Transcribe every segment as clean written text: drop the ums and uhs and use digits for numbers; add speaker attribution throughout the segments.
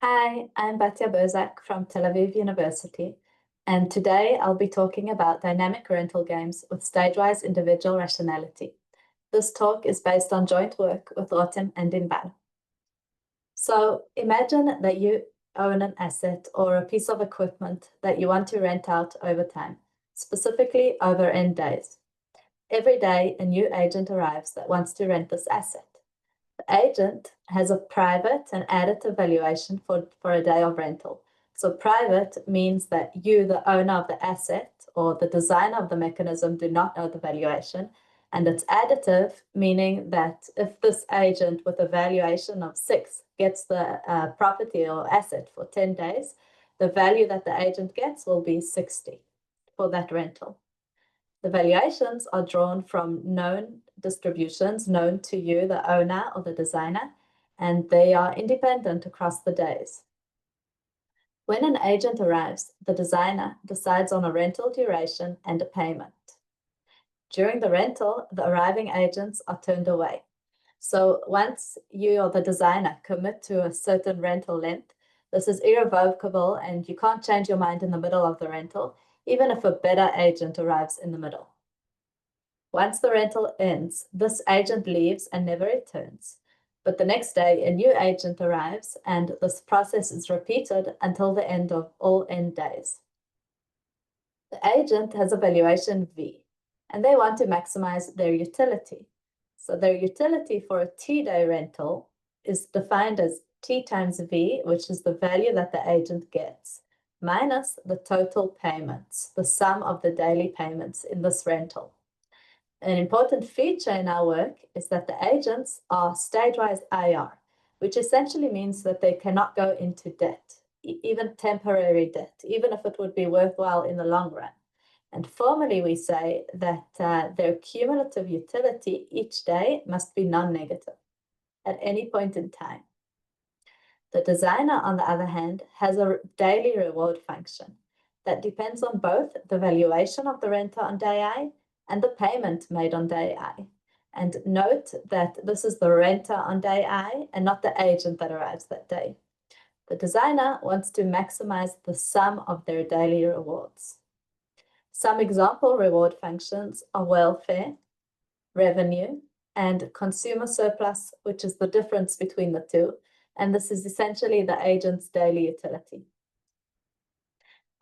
Speaker 1: Hi, I'm Batya Bozak from Tel Aviv University, and today I'll be talking about dynamic rental games with Stagewise individual rationality. This talk is based on joint work with Rotem and Inbal. So imagine that you own an asset or a piece of equipment that you want to rent out over time, specifically over end days. Every day, a new agent arrives that wants to rent this asset. The agent has a private and additive valuation for a day of rental. So private means that you, the owner of the asset or the designer of the mechanism, do not know the valuation. And it's additive, meaning that if this agent with a valuation of 6 gets the property or asset for 10 days, the value that the agent gets will be 60 for that rental. The valuations are drawn from known distributions known to you, the owner or the designer, and they are independent across the days. When an agent arrives, the designer decides on a rental duration and a payment. During the rental, the arriving agents are turned away. So once you or the designer commit to a certain rental length, this is irrevocable and you can't change your mind in the middle of the rental, even if a better agent arrives in the middle. Once the rental ends, this agent leaves and never returns. But the next day, a new agent arrives, and this process is repeated until the end of all end days. The agent has a valuation V, and they want to maximize their utility. So their utility for a T-day rental is defined as T times V, which is the value that the agent gets, minus the total payments, the sum of the daily payments in this rental. An important feature in our work is that the agents are Stagewise IR, which essentially means that they cannot go into debt, even temporary debt, even if it would be worthwhile in the long run. And formally, we say that their cumulative utility each day must be non-negative at any point in time. The designer, on the other hand, has a daily reward function that depends on both the valuation of the renter on day I and the payment made on day I. And note that this is the renter on day I and not the agent that arrives that day. The designer wants to maximize the sum of their daily rewards. Some example reward functions are welfare, revenue, and consumer surplus, which is the difference between the two. And this is essentially the agent's daily utility.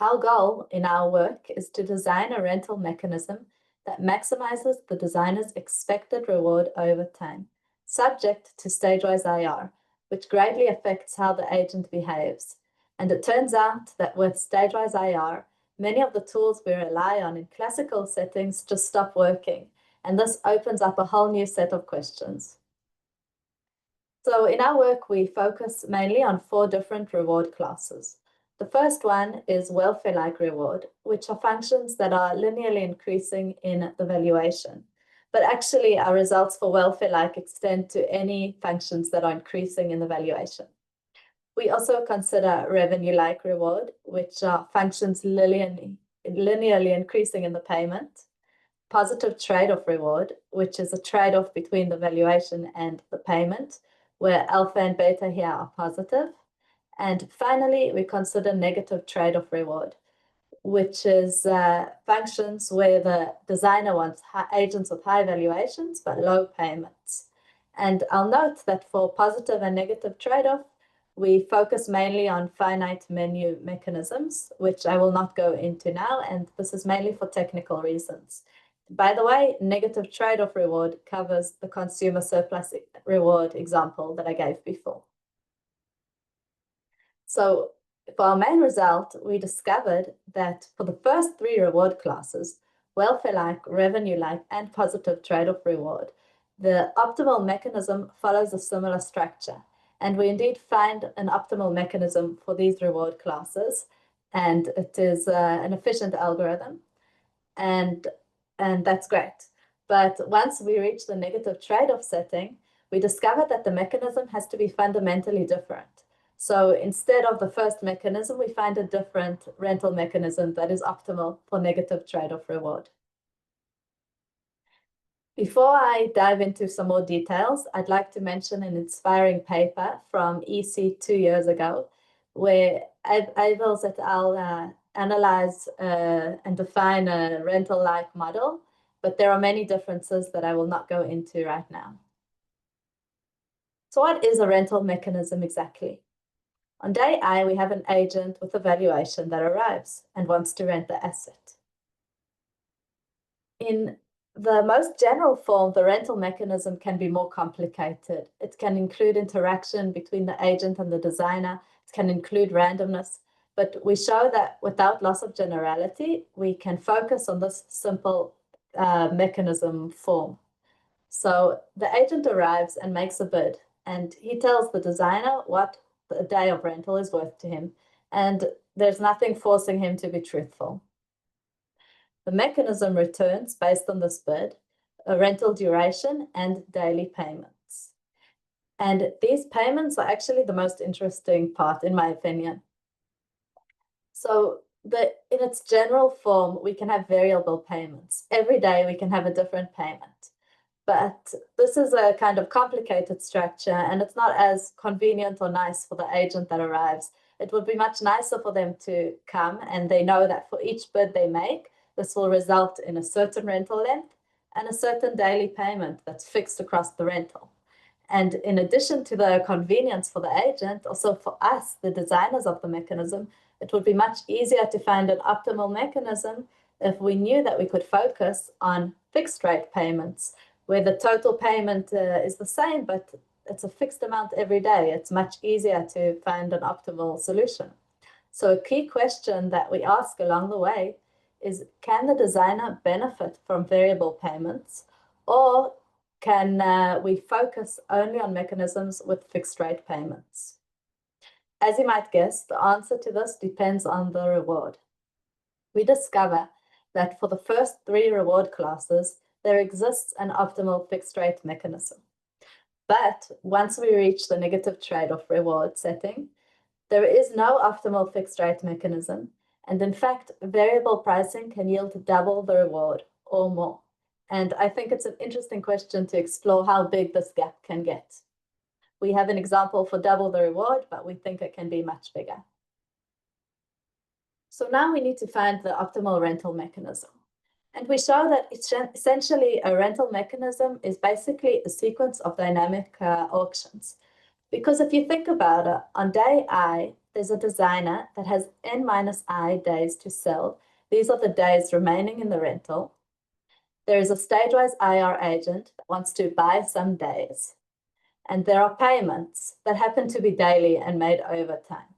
Speaker 1: Our goal in our work is to design a rental mechanism that maximizes the designer's expected reward over time, subject to Stagewise IR, which greatly affects how the agent behaves. And it turns out that with Stagewise IR, many of the tools we rely on in classical settings just stop working, and this opens up a whole new set of questions. So in our work, we focus mainly on 4 different reward classes. The first one is welfare-like reward, which are functions that are linearly increasing in the valuation. But actually, our results for welfare-like extend to any functions that are increasing in the valuation. We also consider revenue-like reward, which are functions linearly increasing in the payment. Positive trade-off reward, which is a trade-off between the valuation and the payment, where alpha and beta here are positive. And finally, we consider negative trade-off reward, which is functions where the designer wants agents with high valuations but low payments. And I'll note that for positive and negative trade-off, we focus mainly on finite menu mechanisms, which I will not go into now, and this is mainly for technical reasons. By the way, negative trade-off reward covers the consumer surplus reward example that I gave before. So for our main result, we discovered that for the first 3 reward classes, welfare-like, revenue-like, and positive trade-off reward, the optimal mechanism follows a similar structure. And we indeed find an optimal mechanism for these reward classes, and it is an efficient algorithm, and that's great. But once we reach the negative trade-off setting, we discovered that the mechanism has to be fundamentally different. So instead of the first mechanism, we find a different rental mechanism that is optimal for negative trade-off reward. Before I dive into some more details, I'd like to mention an inspiring paper from EC 2 years ago where Avils et al. Analyze and define a rental-like model, but there are many differences that I will not go into right now. So what is a rental mechanism exactly? On day I, we have an agent with a valuation that arrives and wants to rent the asset. In the most general form, the rental mechanism can be more complicated. It can include interaction between the agent and the designer. It can include randomness. But we show that without loss of generality, we can focus on this simple mechanism form. So the agent arrives and makes a bid, and he tells the designer what the day of rental is worth to him, and there's nothing forcing him to be truthful. The mechanism returns, based on this bid, a rental duration and daily payments. And these payments are actually the most interesting part, in my opinion. So in its general form, we can have variable payments. Every day we can have a different payment. But this is a kind of complicated structure, and it's not as convenient or nice for the agent that arrives. It would be much nicer for them to come, and they know that for each bid they make, this will result in a certain rental length and a certain daily payment that's fixed across the rental. And in addition to the convenience for the agent, also for us, the designers of the mechanism, it would be much easier to find an optimal mechanism if we knew that we could focus on fixed rate payments, where the total payment is the same, but it's a fixed amount every day. It's much easier to find an optimal solution. So a key question that we ask along the way is, can the designer benefit from variable payments, or can we focus only on mechanisms with fixed rate payments? As you might guess, the answer to this depends on the reward. We discover that for the first 3 reward classes, there exists an optimal fixed rate mechanism. But once we reach the negative trade-off reward setting, there is no optimal fixed rate mechanism. And in fact, variable pricing can yield double the reward or more. And I think it's an interesting question to explore how big this gap can get. We have an example for double the reward, but we think it can be much bigger. So now we need to find the optimal rental mechanism. And we show that essentially a rental mechanism is basically a sequence of dynamic auctions. Because if you think about it, on day I, there's a designer that has n minus I days to sell. These are the days remaining in the rental. There is a Stagewise IR agent that wants to buy some days. And there are payments that happen to be daily and made over time.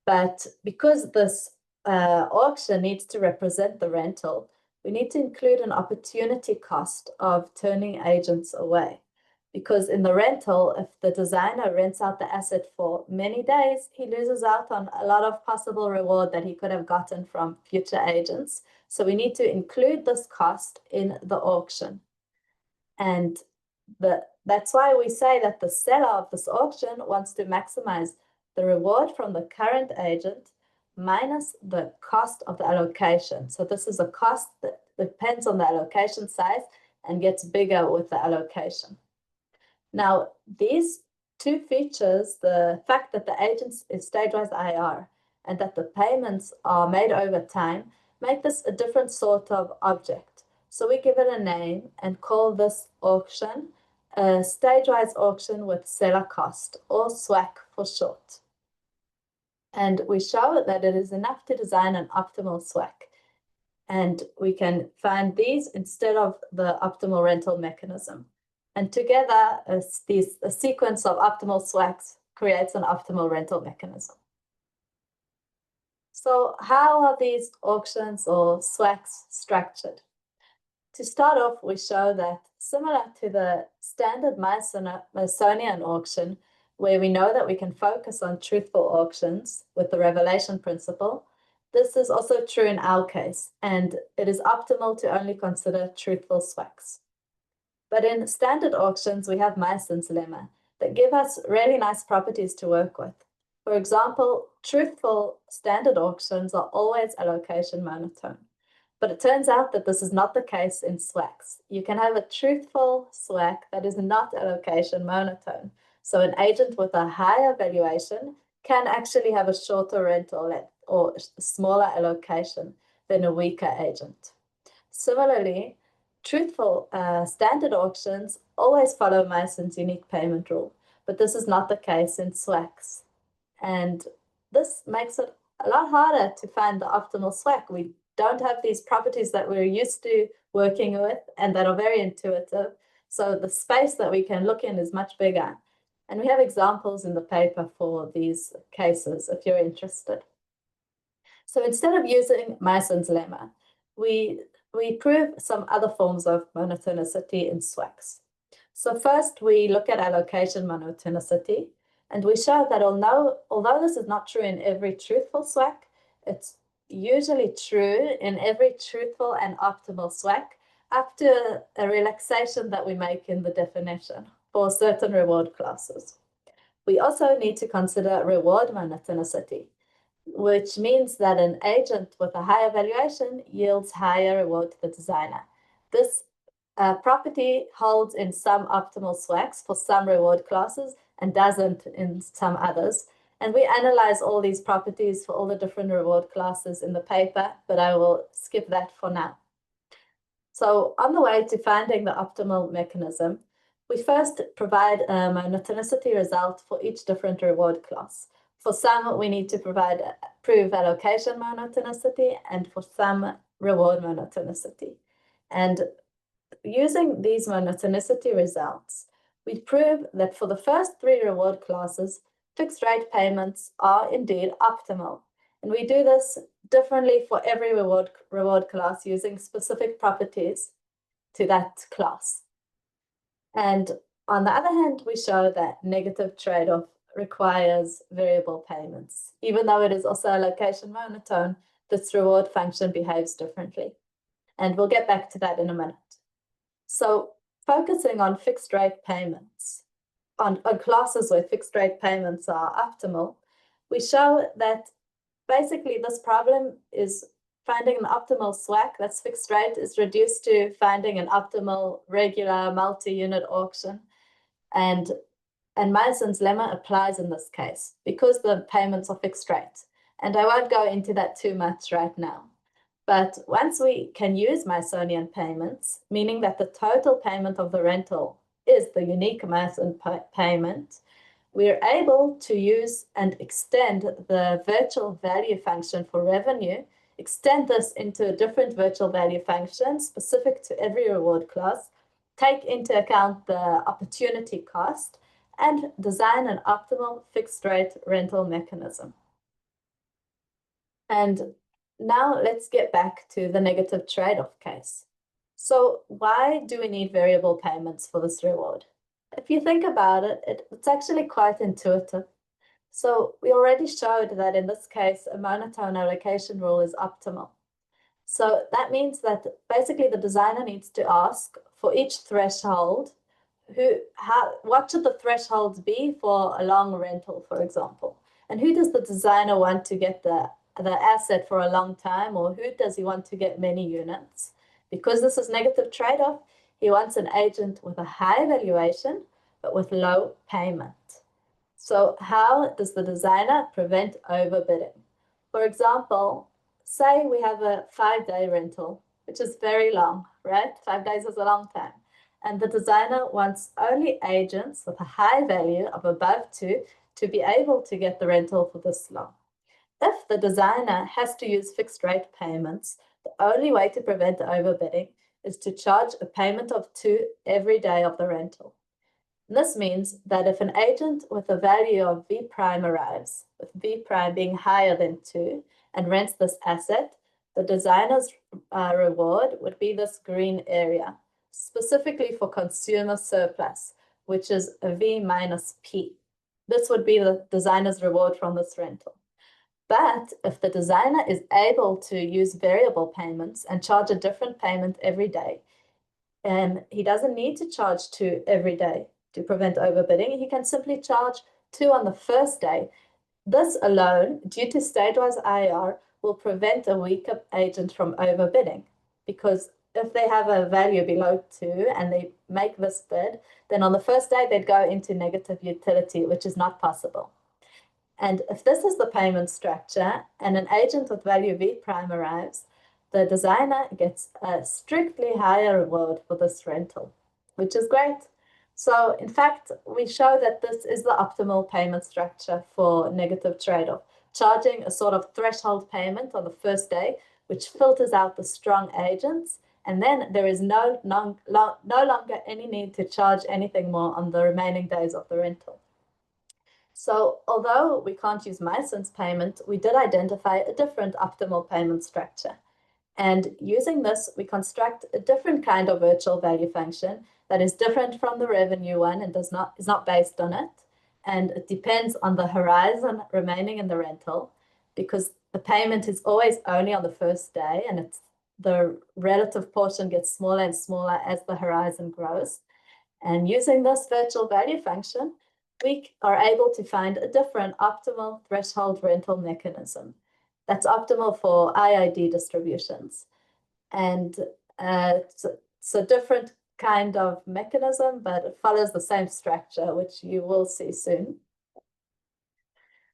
Speaker 1: But because this auction needs to represent the rental, we need to include an opportunity cost of turning agents away. Because in the rental, if the designer rents out the asset for many days, he loses out on a lot of possible reward that he could have gotten from future agents. So we need to include this cost in the auction. And that's why we say that the seller of this auction wants to maximize the reward from the current agent minus the cost of the allocation. So this is a cost that depends on the allocation size and gets bigger with the allocation. Now, these 2 features, the fact that the agent is Stagewise IR and that the payments are made over time, make this a different sort of object. So we give it a name and call this auction a Stagewise auction with seller cost, or SWAC for short. And we show that it is enough to design an optimal SWAC. And we can find these instead of the optimal rental mechanism. And together, a sequence of optimal SWACs creates an optimal rental mechanism. So how are these auctions or SWACs structured? To start off, we show that similar to the standard Masonian auction, where we know that we can focus on truthful auctions with the revelation principle, this is also true in our case, and it is optimal to only consider truthful SWACs. But in standard auctions, we have Mason's lemma that give us really nice properties to work with. For example, truthful standard auctions are always allocation monotone. But it turns out that this is not the case in SWACs. You can have a truthful SWAC that is not allocation monotone. So an agent with a higher valuation can actually have a shorter rental or smaller allocation than a weaker agent. Similarly, truthful standard auctions always follow Mason's unique payment rule, but this is not the case in SWACs. And this makes it a lot harder to find the optimal SWAC. We don't have these properties that we're used to working with and that are very intuitive. So the space that we can look in is much bigger. And we have examples in the paper for these cases if you're interested. So instead of using Mason's lemma, we prove some other forms of monotonicity in SWACs. So first, we look at allocation monotonicity, and we show that although this is not true in every truthful SWAC, it's usually true in every truthful and optimal SWAC up to a relaxation that we make in the definition for certain reward classes. We also need to consider reward monotonicity, which means that an agent with a higher valuation yields higher reward to the designer. This property holds in some optimal SWACs for some reward classes and doesn't in some others. And we analyze all these properties for all the different reward classes in the paper, but I will skip that for now. So on the way to finding the optimal mechanism, we first provide a monotonicity result for each different reward class. For some, we need to prove allocation monotonicity, and for some, reward monotonicity. And using these monotonicity results, we prove that for the first three reward classes, fixed rate payments are indeed optimal. And we do this differently for every reward class using specific properties to that class. And on the other hand, we show that negative trade-off requires variable payments. Even though it is also allocation monotone, this reward function behaves differently. And we'll get back to that in a minute. So focusing on fixed rate payments, on classes where fixed rate payments are optimal, we show that basically this problem is finding an optimal SWAC that's fixed rate is reduced to finding an optimal regular multi-unit auction. And Mason's lemma applies in this case because the payments are fixed rate. And I won't go into that too much right now. But once we can use Masonian payments, meaning that the total payment of the rental is the unique Mason payment, we're able to use and extend the virtual value function for revenue, extend this into a different virtual value function specific to every reward class, take into account the opportunity cost, and design an optimal fixed rate rental mechanism. And now let's get back to the negative trade-off case. So why do we need variable payments for this reward? If you think about it, it's actually quite intuitive. So we already showed that in this case, a monotone allocation rule is optimal. So that means that basically the designer needs to ask for each threshold, what should the thresholds be for a long rental, for example? And who does the designer want to get the asset for a long time, or who does he want to get many units? Because this is negative trade-off, he wants an agent with a high valuation, but with low payment. So how does the designer prevent overbidding? For example, say we have a 5-day rental, which is very long, right? 5 days is a long time. And the designer wants only agents with a high value of above 2 to be able to get the rental for this long. If the designer has to use fixed rate payments, the only way to prevent overbidding is to charge a payment of 2 every day of the rental. And this means that if an agent with a value of V prime arrives, with V prime being higher than 2, and rents this asset, the designer's reward would be this green area, specifically for consumer surplus, which is a V minus P. This would be the designer's reward from this rental. But if the designer is able to use variable payments and charge a different payment every day, and he doesn't need to charge 2 every day to prevent overbidding, he can simply charge 2 on the first day. This alone, due to Stagewise IR, will prevent a weaker agent from overbidding, because if they have a value below 2 and they make this bid, then on the first day they'd go into negative utility, which is not possible. And if this is the payment structure and an agent with value V prime arrives, the designer gets a strictly higher reward for this rental, which is great. So in fact, we show that this is the optimal payment structure for negative trade-off, charging a sort of threshold payment on the first day, which filters out the strong agents, and then there is no longer any need to charge anything more on the remaining days of the rental. So although we can't use license payment, we did identify a different optimal payment structure. And using this, we construct a different kind of virtual value function that is different from the revenue one and is not based on it. And it depends on the horizon remaining in the rental, because the payment is always only on the first day, and the relative portion gets smaller and smaller as the horizon grows. And using this virtual value function, we are able to find a different optimal threshold rental mechanism that's optimal for IID distributions. And it's a different kind of mechanism, but it follows the same structure, which you will see soon.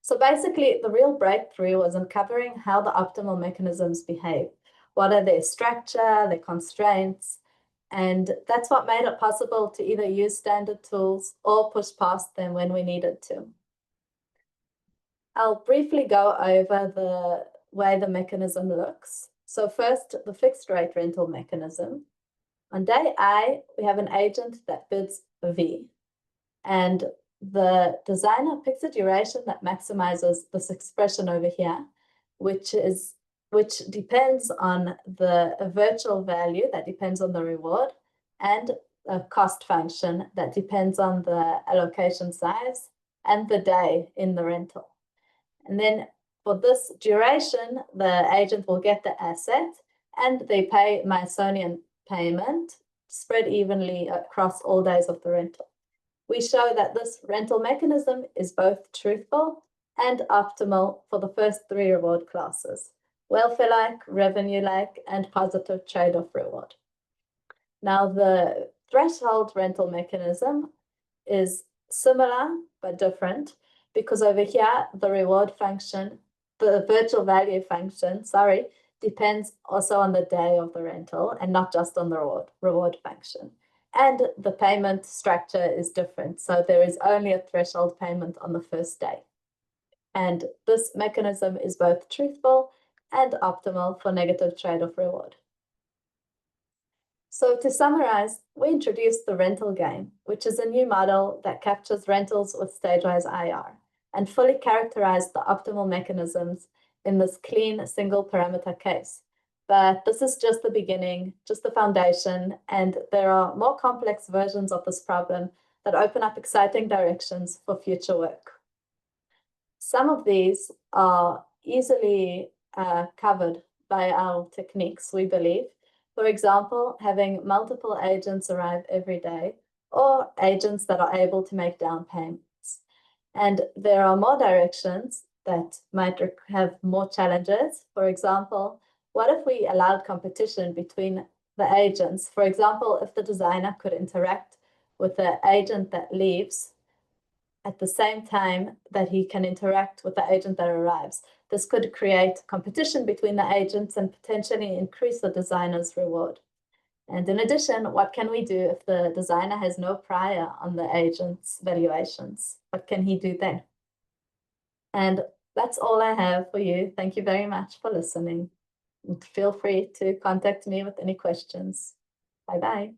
Speaker 1: So basically, the real breakthrough was uncovering how the optimal mechanisms behave. What are their structure, their constraints, and that's what made it possible to either use standard tools or push past them when we needed to. I'll briefly go over the way the mechanism looks. So first, the fixed rate rental mechanism. On day I, we have an agent that bids V, and the designer picks a duration that maximizes this expression over here, which depends on a virtual value that depends on the reward, and a cost function that depends on the allocation size and the day in the rental. And then for this duration, the agent will get the asset and they pay Myasonian payment spread evenly across all days of the rental. We show that this rental mechanism is both truthful and optimal for the first three reward classes: welfare-like, revenue-like, and positive trade-off reward. Now, the threshold rental mechanism is similar but different, because over here, the reward function, the virtual value function, depends also on the day of the rental and not just on the reward function. And the payment structure is different. So there is only a threshold payment on the first day. And this mechanism is both truthful and optimal for negative trade-off reward. So to summarize, we introduced the rental game, which is a new model that captures rentals with Stagewise IR and fully characterized the optimal mechanisms in this clean single parameter case. But this is just the beginning, just the foundation, and there are more complex versions of this problem that open up exciting directions for future work. Some of these are easily covered by our techniques, we believe. For example, having multiple agents arrive every day, or agents that are able to make down payments. And there are more directions that might have more challenges. For example, what if we allowed competition between the agents? For example, if the designer could interact with the agent that leaves at the same time that he can interact with the agent that arrives. This could create competition between the agents and potentially increase the designer's reward. And in addition, what can we do if the designer has no prior on the agent's valuations? What can he do then? And that's all I have for you. Thank you very much for listening. And feel free to contact me with any questions. Bye-bye.